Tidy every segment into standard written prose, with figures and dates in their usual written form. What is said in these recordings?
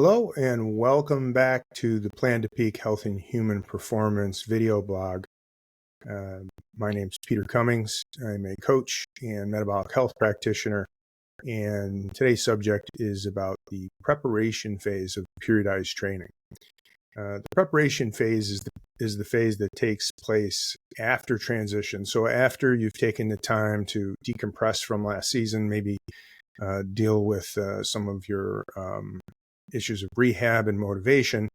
Hello and welcome back to the Plan to Peak Health and Human Performance video blog. Uh, my name is Peter Cummings. I'm a coach and metabolic health practitioner, and today's subject is about the preparation phase of periodized training. The preparation phase is the phase that takes place after transition. So after you've taken the time to decompress from last season, maybe deal with some of your issues of rehab and motivation,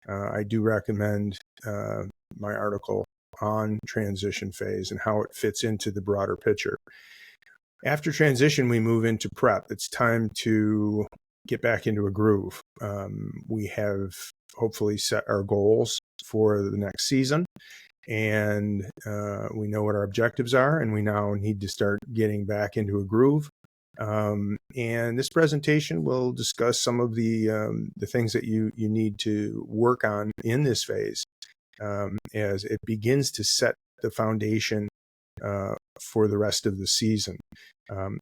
I do recommend my article on transition phase and how it fits into the broader picture. After transition, we move into prep. It's time to get back into a groove. We have hopefully set our goals for the next season, and we know what our objectives are, and we now need to start getting back into a groove. And this presentation will discuss some of the things that you need to work on in this phase as it begins to set the foundation for the rest of the season.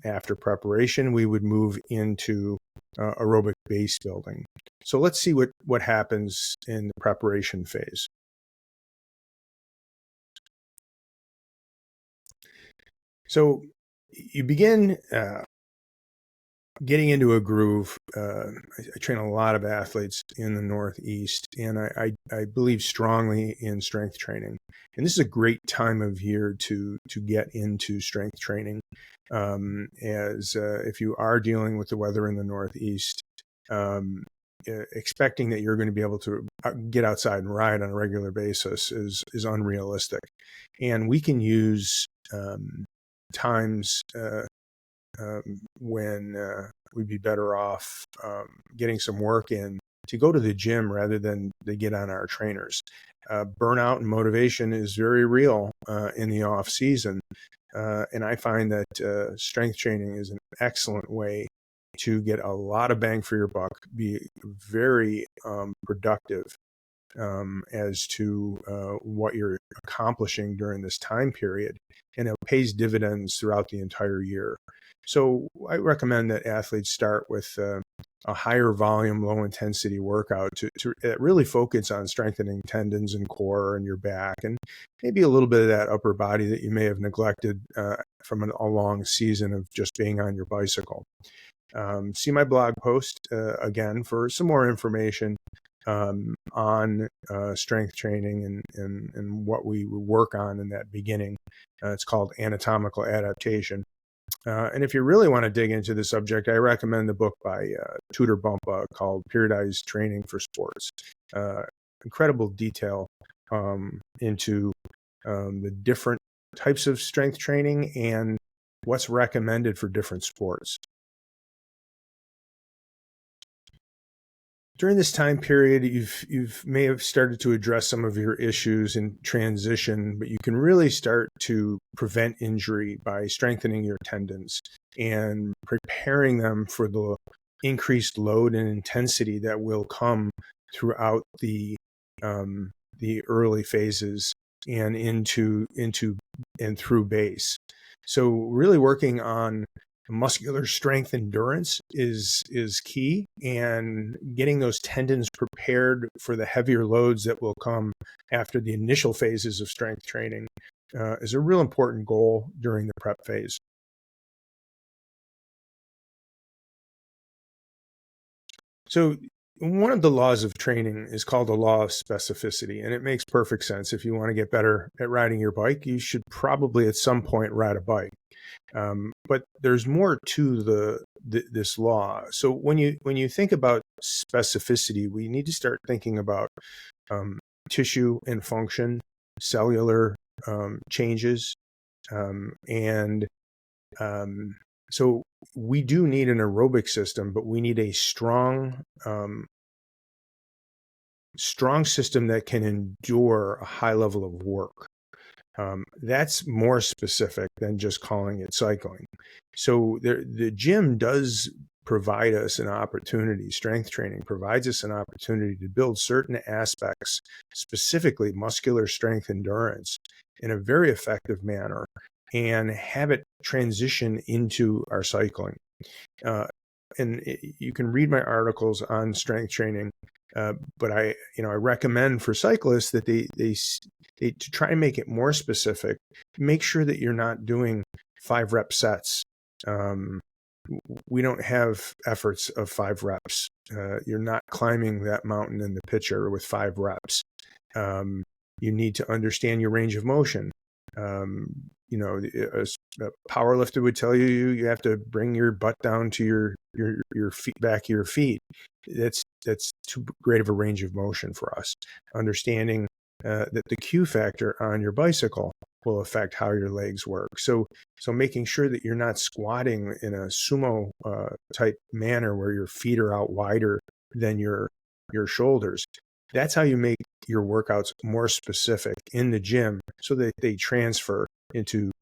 After preparation, we would move into aerobic base building. So let's see what happens in the preparation phase. So you begin getting into a groove. I train a lot of athletes in the Northeast, and I believe strongly in strength training. And this is a great time of year to get into strength training, as if you are dealing with the weather in the Northeast, expecting that you're going to be able to get outside and ride on a regular basis is unrealistic. And we can use times when we'd be better off getting some work in to go to the gym rather than to get on our trainers. Burnout and motivation is very real in the off season. And I find that strength training is an excellent way to get a lot of bang for your buck, be very productive as to what you're accomplishing during this time period, and it pays dividends throughout the entire year. So I recommend that athletes start with a higher volume, low intensity workout to really focus on strengthening tendons and core and your back, and maybe a little bit of that upper body that you may have neglected from a long season of just being on your bicycle. See my blog post again for some more information on strength training and what we work on in that beginning. It's called anatomical adaptation. And if you really want to dig into the subject, I recommend the book by Tudor Bumpa called Periodized Training for Sports. Incredible detail into the different types of strength training and what's recommended for different sports. During this time period, you may have started to address some of your issues in transition, but you can really start to prevent injury by strengthening your tendons and preparing them for the increased load and intensity that will come throughout the early phases and into and through base. So really working on muscular strength endurance is key, and getting those tendons prepared for the heavier loads that will come after the initial phases of strength training is a real important goal during the prep phase. So one of the laws of training is called the law of specificity, and it makes perfect sense. If you want to get better at riding your bike, you should probably at some point ride a bike. But there's more to this law. So when you think about specificity, we need to start thinking about tissue and function, cellular changes, and so we do need an aerobic system, but we need a strong system that can endure a high level of work. That's more specific than just calling it cycling. So the gym does provide us an opportunity, strength training provides us an opportunity to build certain aspects, specifically muscular strength endurance, in a very effective manner and have it transition into our cycling. you can read my articles on strength training, but I recommend for cyclists that they to try and make it more specific. Make sure that you're not doing 5-rep sets. We don't have efforts of 5 reps. You're not climbing that mountain in the picture with 5 reps. You need to understand your range of motion. A power lifter would tell you have to bring your butt down to your feet, back of your feet. That's too great of a range of motion for us. Understanding that the Q factor on your bicycle will affect how your legs work. So making sure that you're not squatting in a sumo type manner where your feet are out wider than your shoulders. That's how you make your workouts more specific in the gym so that they transfer into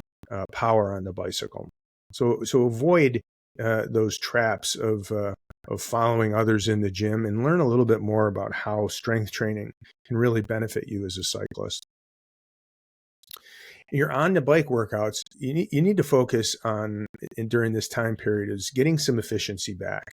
power on the bicycle. So avoid those traps of following others in the gym, and learn a little bit more about how strength training can really benefit you as a cyclist. You're on the bike workouts, you need to focus on, during this time period, is getting some efficiency back,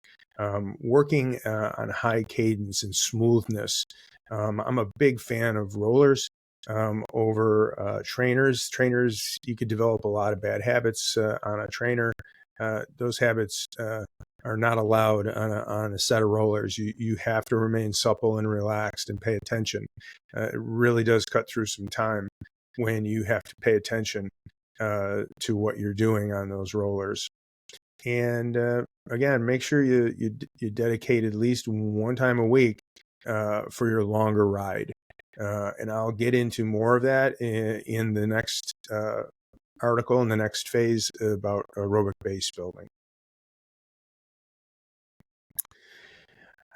working on high cadence and smoothness. I'm a big fan of rollers over trainers. Trainers, you could develop a lot of bad habits on a trainer. Those habits are not allowed on a set of rollers. You have to remain supple and relaxed and pay attention. It really does cut through some time when you have to pay attention to what you're doing on those rollers. And again, make sure you dedicate at least one time a week for your longer ride. And I'll get into more of that in the next article, in the next phase about aerobic base building.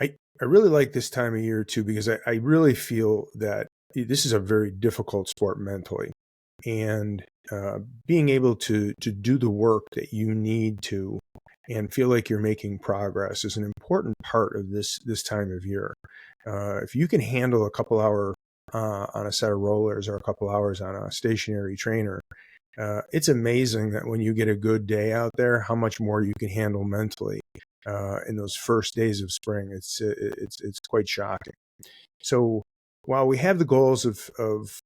I really like this time of year too, because I really feel that this is a very difficult sport mentally, and being able to do the work that you need to and feel like you're making progress is an important part of this time of year. If you can handle a couple hour on a set of rollers or a couple hours on a stationary trainer, it's amazing that when you get a good day out there, how much more you can handle mentally in those first days of spring. It's quite shocking. So while we have the goals of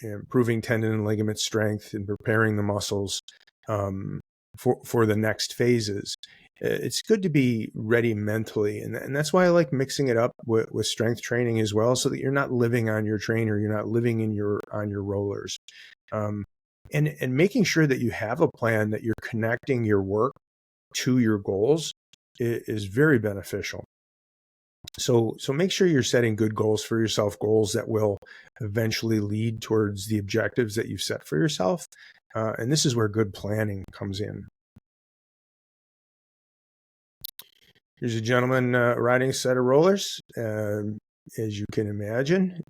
improving tendon and ligament strength and preparing the muscles for the next phases, it's good to be ready mentally, and that's why I like mixing it up with strength training as well, so that you're not living on your trainer, you're not living on your rollers, and making sure that you have a plan, that you're connecting your work to your goals is very beneficial. So make sure you're setting good goals for yourself, goals that will eventually lead towards the objectives that you've set for yourself. And this is where good planning comes in. Here's a gentleman riding a set of rollers. As you can imagine,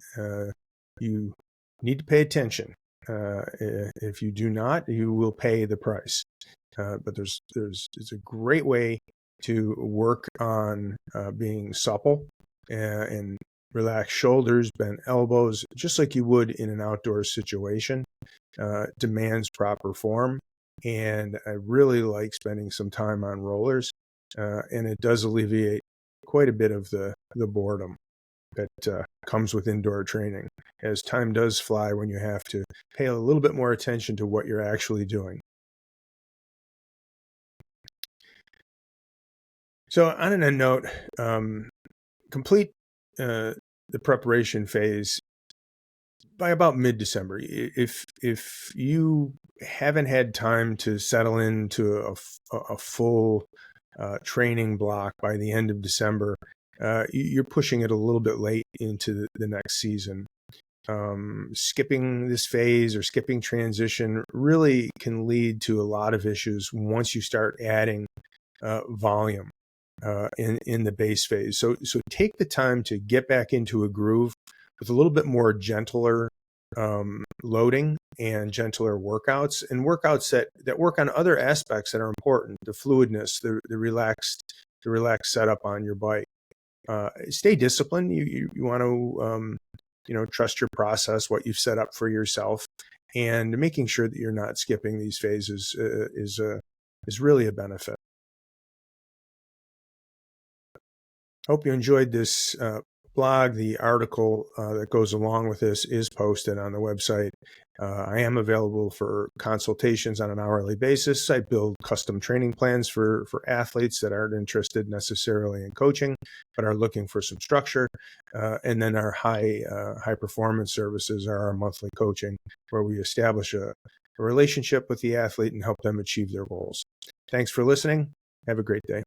you need to pay attention. If you do not, you will pay the price. But it's a great way to work on being supple and relax shoulders, bend elbows, just like you would in an outdoor situation. Demands proper form, and I really like spending some time on rollers, and it does alleviate quite a bit of the boredom that comes with indoor training, as time does fly when you have to pay a little bit more attention to what you're actually doing. So on an end note, complete the preparation phase by about mid-December. If you haven't had time to settle into a full training block by the end of December, you're pushing it a little bit late into the next season. Skipping this phase or skipping transition really can lead to a lot of issues once you start adding volume in the base phase. So take the time to get back into a groove with a little bit more gentler loading and gentler workouts, and workouts that work on other aspects that are important: the fluidness, the relaxed setup on your bike. Stay disciplined. You want to trust your process, what you've set up for yourself, and making sure that you're not skipping these phases is really a benefit. Hope you enjoyed this blog. The article that goes along with this is posted on the website. I am available for consultations on an hourly basis. I build custom training plans for athletes that aren't interested necessarily in coaching, but are looking for some structure. And then our high performance services are our monthly coaching, where we establish a relationship with the athlete and help them achieve their goals. Thanks for listening. Have a great day.